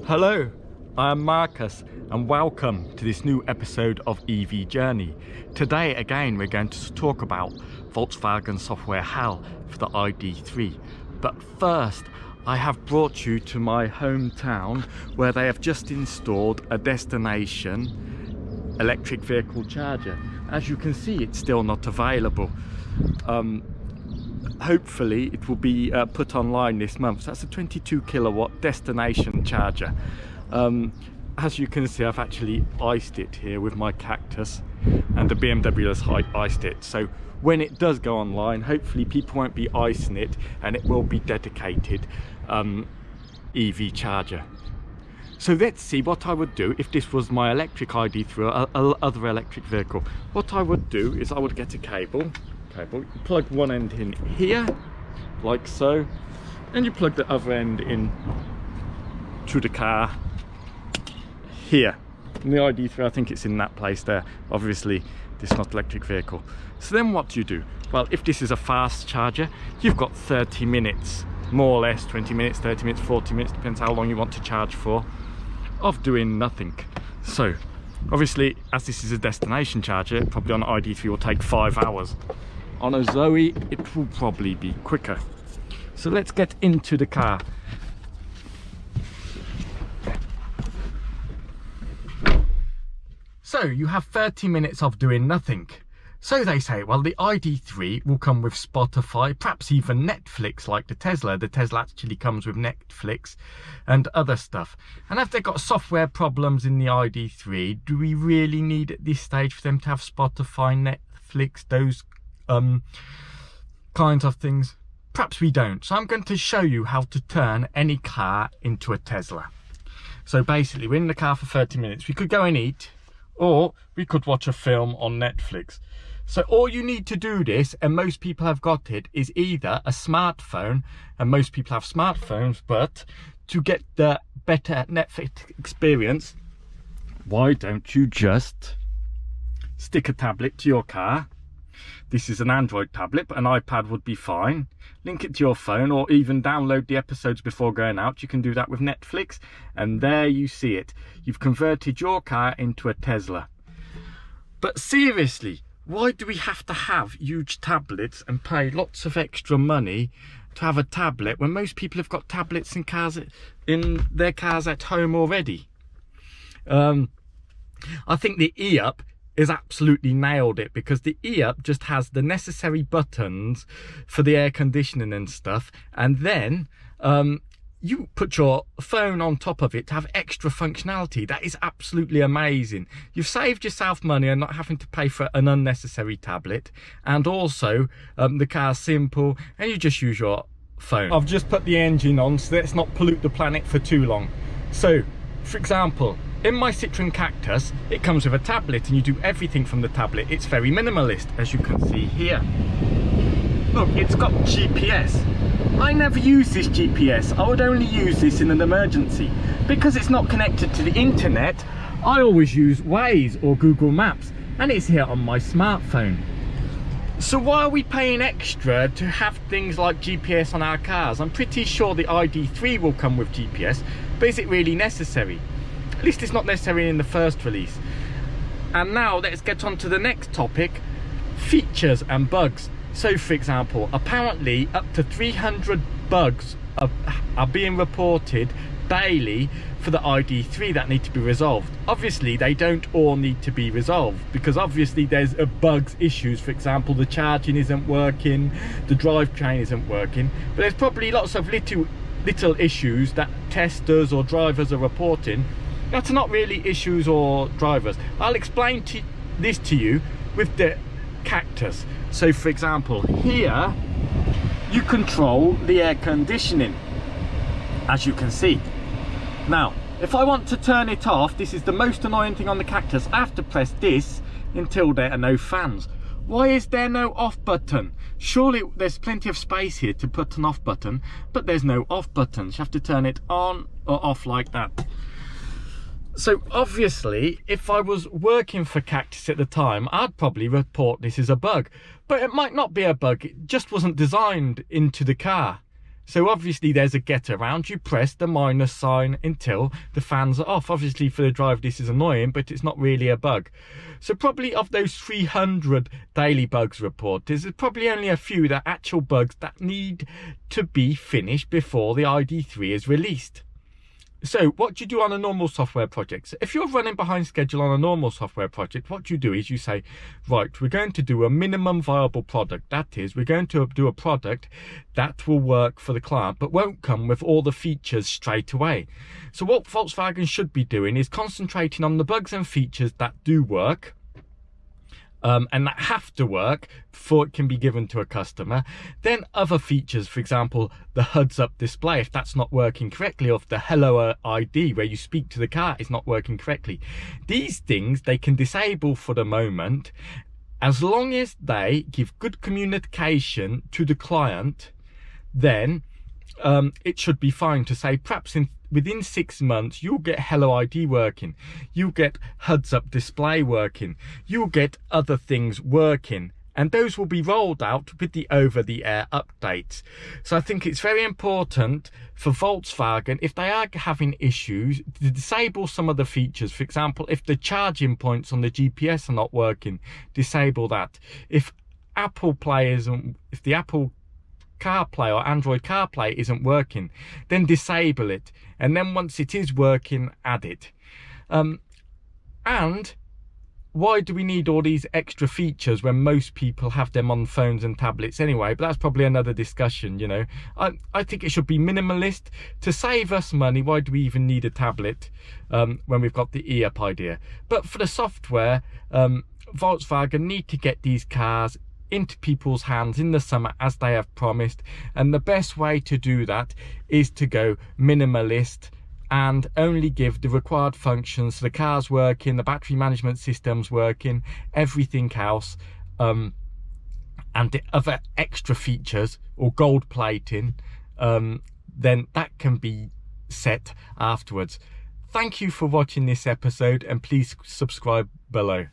Hello, I am Marcus and welcome to this new episode of EV Journey. Today again we're going to talk about Volkswagen software HAL for the ID.3. But first I have brought you to my hometown where they have just installed a destination electric vehicle charger. As you can see, it's still not available. Hopefully it will be put online this month. So that's a 22 kilowatt destination charger. As you can see, I've actually iced it here with my cactus, and the BMW has iced it. So when it does go online, hopefully people won't be icing it and it will be dedicated EV charger. So let's see what I would do if this was my electric ID.3 or other electric vehicle. What I would do is I would get a cable, plug one end in here, like so, and you plug the other end in to the car here. In the ID.3, I think it's in that place there. Obviously, this is not electric vehicle. So then what do you do? Well, if this is a fast charger, you've got 30 minutes, more or less, 20 minutes, 30 minutes, 40 minutes, depends how long you want to charge for, of doing nothing. So, obviously, as this is a destination charger, probably on the ID.3 will take 5 hours. On a Zoe, it will probably be quicker. So let's get into the car. So you have 30 minutes of doing nothing. So they say, well, the ID.3 will come with Spotify, perhaps even Netflix like the Tesla. The Tesla actually comes with Netflix and other stuff. And if they've got software problems in the ID.3, do we really need at this stage for them to have Spotify, Netflix, those kinds of things? Perhaps we don't. So I'm going to show you how to turn any car into a Tesla. So basically, we're in the car for 30 minutes. We could go and eat, or we could watch a film on Netflix. So all you need to do this, and most people have got it, is either a smartphone, and most people have smartphones, but to get the better Netflix experience, why don't you just stick a tablet to your car? This is an Android tablet, but an iPad would be fine. Link it to your phone, or even download the episodes before going out. You can do that with Netflix, and there you see it. You've converted your car into a Tesla. But seriously, why do we have to have huge tablets and pay lots of extra money to have a tablet when most people have got tablets in their cars at home already? I think the e-up is absolutely nailed it, because the e-up just has the necessary buttons for the air conditioning and stuff, and then you put your phone on top of it to have extra functionality. That is absolutely amazing. You've saved yourself money and not having to pay for an unnecessary tablet, and also the car's simple and you just use your phone. I've just put the engine on, so let's not pollute the planet for too long. So for example, in my Citroen Cactus, it comes with a tablet and you do everything from the tablet. It's very minimalist, as you can see here. Look, it's got GPS. I never use this GPS. I would only use this in an emergency. Because it's not connected to the internet, I always use Waze or Google Maps, and it's here on my smartphone. So why are we paying extra to have things like GPS on our cars? I'm pretty sure the ID.3 will come with GPS, but is it really necessary? At least it's not necessary in the first release. And now let's get on to the next topic, features and bugs. So for example, apparently up to 300 bugs are being reported daily for the ID.3 that need to be resolved. Obviously they don't all need to be resolved, because obviously there's bugs issues. For example, the charging isn't working, the drivetrain isn't working, but there's probably lots of little issues that testers or drivers are reporting that's not really issues or drivers. I'll explain this to you with the Cactus. So for example, here you control the air conditioning, as you can see. Now if I want to turn it off, this is the most annoying thing on the Cactus, I have to press this until there are no fans. Why is there no off button? Surely there's plenty of space here to put an off button, but there's no off buttons. You have to turn it on or off like that. So obviously, if I was working for Cactus at the time, I'd probably report this as a bug. But it might not be a bug, it just wasn't designed into the car. So obviously there's a get around. You press the minus sign until the fans are off. Obviously for the driver this is annoying, but it's not really a bug. So probably of those 300 daily bugs reported, there's probably only a few that are actual bugs that need to be finished before the ID.3 is released. So what do you do on a normal software project? So if you're running behind schedule on a normal software project, what you do is you say, right, we're going to do a minimum viable product. That is, we're going to do a product that will work for the client, but won't come with all the features straight away. So what Volkswagen should be doing is concentrating on the bugs and features that do work, and that have to work before it can be given to a customer. Then other features, for example, the heads-up display, if that's not working correctly, or if the Hello ID, where you speak to the car, is not working correctly. These things they can disable for the moment, as long as they give good communication to the client. Then it should be fine to say, perhaps within 6 months, you'll get Hello ID working, you'll get heads-up display working, you'll get other things working, and those will be rolled out with the over-the-air updates. So I think it's very important for Volkswagen, if they are having issues, to disable some of the features. For example, if the charging points on the GPS are not working, disable that. If Apple Play isn't, if the Apple CarPlay or Android CarPlay isn't working, then disable it, and then once it is working, add it. And why do we need all these extra features when most people have them on phones and tablets anyway? But that's probably another discussion, you know. I think it should be minimalist to save us money. Why do we even need a tablet when we've got the e-up idea? But for the software, Volkswagen need to get these cars into people's hands in the summer as they have promised, and the best way to do that is to go minimalist and only give the required functions, so the car's working, the battery management system's working, everything else, and the other extra features or gold plating, then that can be set afterwards. Thank you for watching this episode, and please subscribe below.